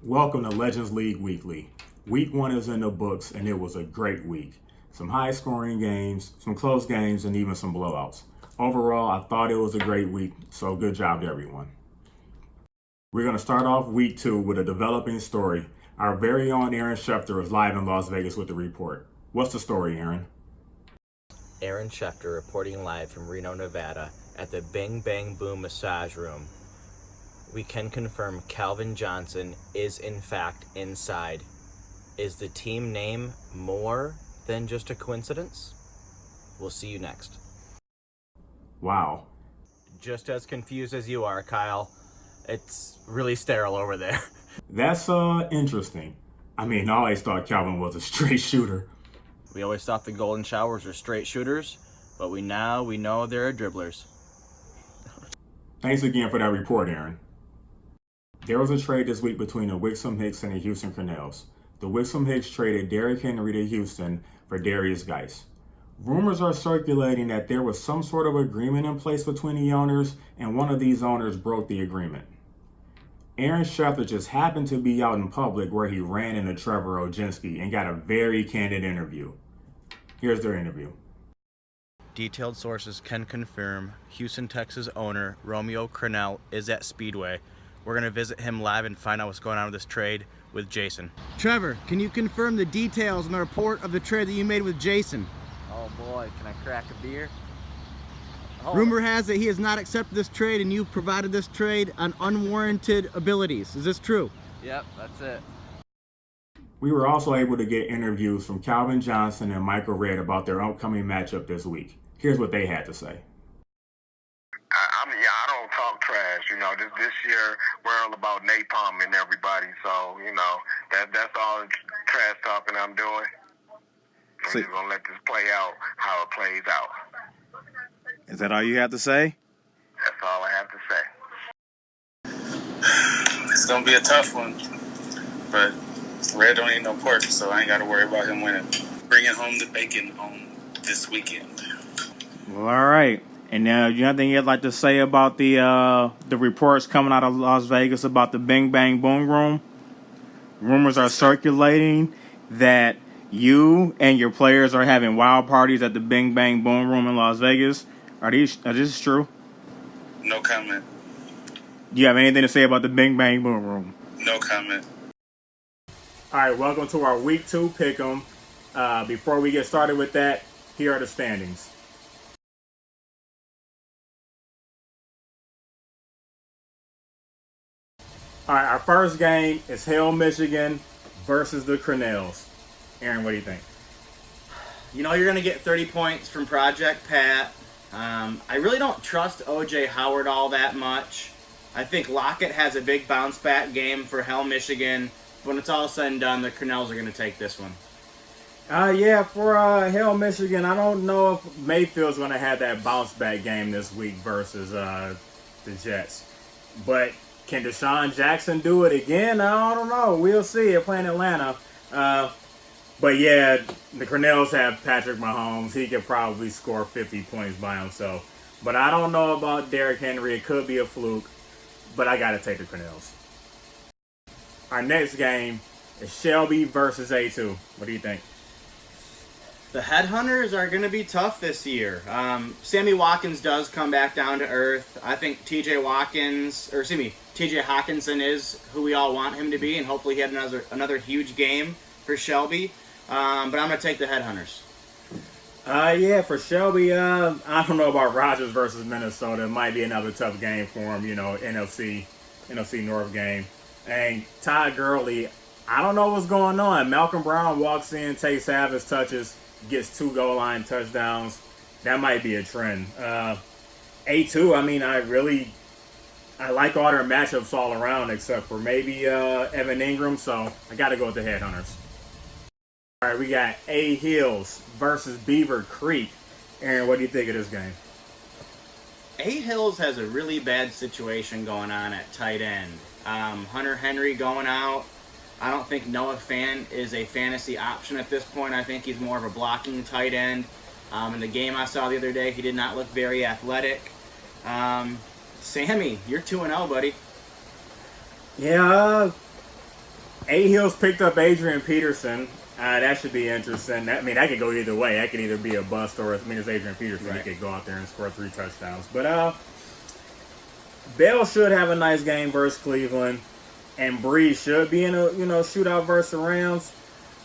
Welcome to Legends League Weekly. Week 1 is in the books, and it was a great week. Some high-scoring games, some close games, and even some blowouts. Overall, I thought it was a great week, so good job to everyone. We're going to start off Week 2 with a developing story. Our very own Aaron Schefter is live in Las Vegas with the report. What's the story, Aaron? Aaron Schefter reporting live from Reno, Nevada at the Bing Bang Boom Massage Room. We can confirm Calvin Johnson is in fact inside. Is the team name more than just a coincidence? We'll see you next. Wow. Just as confused as you are, Kyle. It's really sterile over there. That's interesting. I always thought Calvin was a straight shooter. We always thought the Golden Showers were straight shooters, but we know they're dribblers. Thanks again for that report, Aaron. There was a trade this week between the Wixom Hicks and the Houston Cornells. The Wixom Hicks traded Derrick Henry to Houston for Darius Geis. Rumors are circulating that there was some sort of agreement in place between the owners, and one of these owners broke the agreement. Aaron Schefter just happened to be out in public where he ran into Trevor Oginski and got a very candid interview. Here's their interview. Detailed sources can confirm Houston, Texas owner Romeo Crennel is at Speedway. We're going to visit him live and find out what's going on with this trade with Jason. Trevor, can you confirm the details on the report of the trade that you made with Jason? Oh boy, can I crack a beer? Rumor has it he has not accepted this trade and you provided this trade on unwarranted abilities. Is this true? Yep, that's it. We were also able to get interviews from Calvin Johnson and Michael Redd about their upcoming matchup this week. Here's what they had to say. I don't talk trash. This year we're all about Napalm and everybody. So, that's all trash talking I'm doing. I'm just gonna let this play out how it plays out. Is that all you have to say? That's all I have to say. It's gonna be a tough one, but Red don't eat no pork, so I ain't got to worry about him winning. Bringing home the bacon on this weekend. Well, all right. And now, you have anything you'd like to say about the reports coming out of Las Vegas about the Bing Bang Boom Room? Rumors are circulating that you and your players are having wild parties at the Bing Bang Boom Room in Las Vegas. Are this true? No comment. Do you have anything to say about the Bing Bang Boom Room? No comment. All right, welcome to our Week 2 Pick'em. Before we get started with that, here are the standings. All right, our first game is Hale, Michigan versus the Cornells. Aaron, what do you think? You know you're going to get 30 points from Project Pat. I really don't trust O.J. Howard all that much. I think Lockett has a big bounce-back game for Hale, Michigan. When it's all said and done, the Cornells are going to take this one. For Hale, Michigan, I don't know if Mayfield's going to have that bounce-back game this week versus the Jets. But can Deshaun Jackson do it again? I don't know. We'll see. They're playing Atlanta. But yeah, the Cornells have Patrick Mahomes. He could probably score 50 points by himself. But I don't know about Derrick Henry. It could be a fluke. But I got to take the Cornells. Our next game is Shelby versus A2. What do you think? The Headhunters are going to be tough this year. Sammy Watkins does come back down to earth. I think TJ Hawkinson is who we all want him to be, and hopefully he had another huge game for Shelby. But I'm going to take the Headhunters. For Shelby, I don't know about Rodgers versus Minnesota. It might be another tough game for him, NFC North game. And Todd Gurley, I don't know what's going on. Malcolm Brown walks in, takes half his touches, gets 2 goal line touchdowns. That might be a trend. A2, I like all their matchups all around except for maybe Evan Ingram, so I got to go with the Headhunters. All right, we got A Hills versus Beaver Creek. Aaron, what do you think of this game? A Hills has a really bad situation going on at tight end. Hunter Henry going out. I don't think Noah Fant is a fantasy option at this point. I think he's more of a blocking tight end. In the game I saw the other day, he did not look very athletic. Sammy, you're 2-0, buddy. Yeah, A Hills picked up Adrian Peterson. That should be interesting. That could go either way. That could either be a bust or, it's Adrian Peterson. Right. He could go out there and score 3 touchdowns. But Bell should have a nice game versus Cleveland, and Bree should be in a shootout versus the Rams.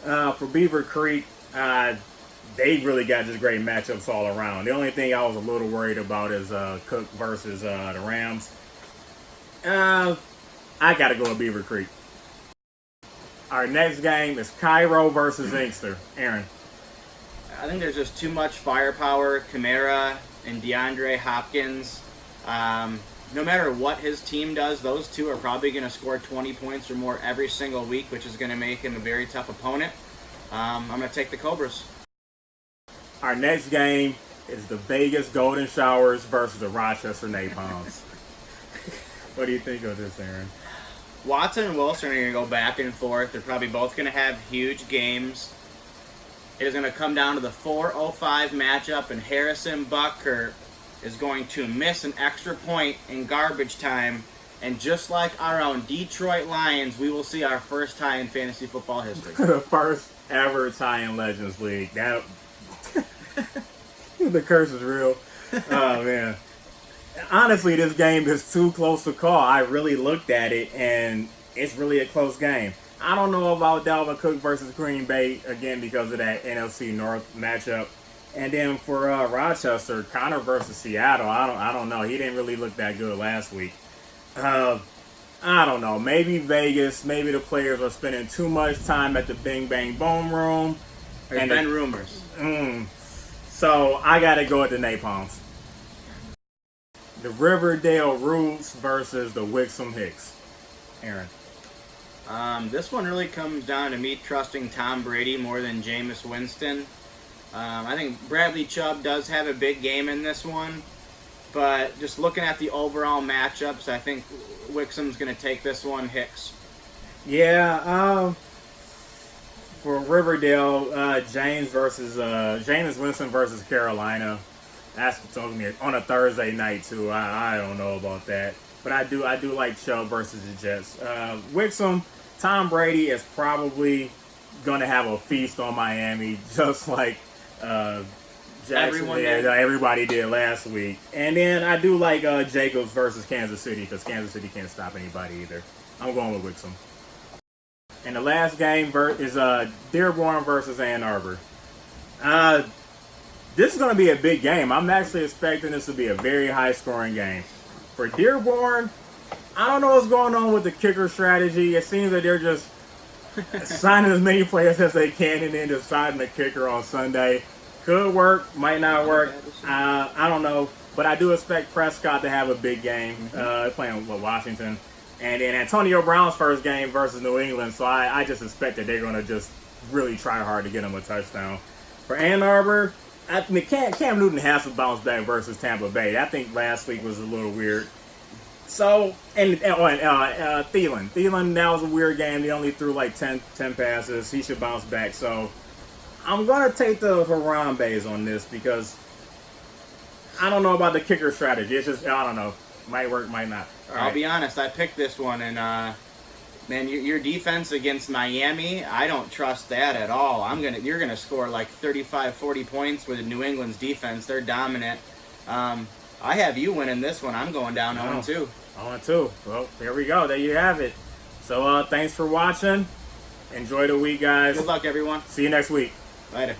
For Beaver Creek, they really got just great matchups all around. The only thing I was a little worried about is Cook versus the Rams. I got to go with Beaver Creek. Our next game is Cairo versus Inkster. Aaron. I think there's just too much firepower. Kamara and DeAndre Hopkins. No matter what his team does, those two are probably going to score 20 points or more every single week, which is going to make him a very tough opponent. I'm going to take the Cobras. Our next game is the Vegas Golden Showers versus the Rochester Napalms. What do you think of this, Aaron? Watson and Wilson are going to go back and forth. They're probably both going to have huge games. It is going to come down to the 4:05 matchup, and Harrison Butker is going to miss an extra point in garbage time. And just like our own Detroit Lions, we will see our first tie in fantasy football history. The first ever tie in Legends League. That the curse is real. Oh, man. Honestly, this game is too close to call. I really looked at it, and it's really a close game. I don't know about Dalvin Cook versus Green Bay, again, because of that NFC North matchup. And then for Rochester, Connor versus Seattle, I don't know. He didn't really look that good last week. I don't know. Maybe Vegas, maybe the players are spending too much time at the Bing Bang Boom Room. There's been rumors. So I got to go with the Napalms. The Riverdale Roots versus the Wixom Hicks. Aaron. This one really comes down to me trusting Tom Brady more than Jameis Winston. I think Bradley Chubb does have a big game in this one, but just looking at the overall matchups, I think Wixom's going to take this one. Hicks. Yeah, for Riverdale, Jameis Winston versus Carolina. That's talking me on a Thursday night too. I don't know about that, but I do like Chubb versus the Jets. Wixom, Tom Brady is probably gonna have a feast on Miami, just like everybody did last week. And then I do like Jacobs versus Kansas City, because Kansas City can't stop anybody either. I'm going with Wixom. And the last game is Dearborn versus Ann Arbor. This is going to be a big game. I'm actually expecting this to be a very high-scoring game. For Dearborn, I don't know what's going on with the kicker strategy. It seems that they're just signing as many players as they can and then deciding the kicker on Sunday. Could work, might not work. I don't know. But I do expect Prescott to have a big game playing with Washington. And then Antonio Brown's first game versus New England. So I just expect that they're going to just really try hard to get him a touchdown. For Ann Arbor, Cam Newton has to bounce back versus Tampa Bay. I think last week was a little weird. So, and Thielen, that was a weird game. He only threw like 10 passes. He should bounce back. So, I'm going to take the Harambe's on this because I don't know about the kicker strategy. It's just, I don't know. Might work, might not. I'll be honest. I picked this one, and man, your defense against Miami, I don't trust that at all. You're gonna score like 35, 40 points with New England's defense. They're dominant. I have you winning this one. I'm going down 0-2. 0-2. Well, there we go. There you have it. So, thanks for watching. Enjoy the week, guys. Good luck, everyone. See you next week. Later.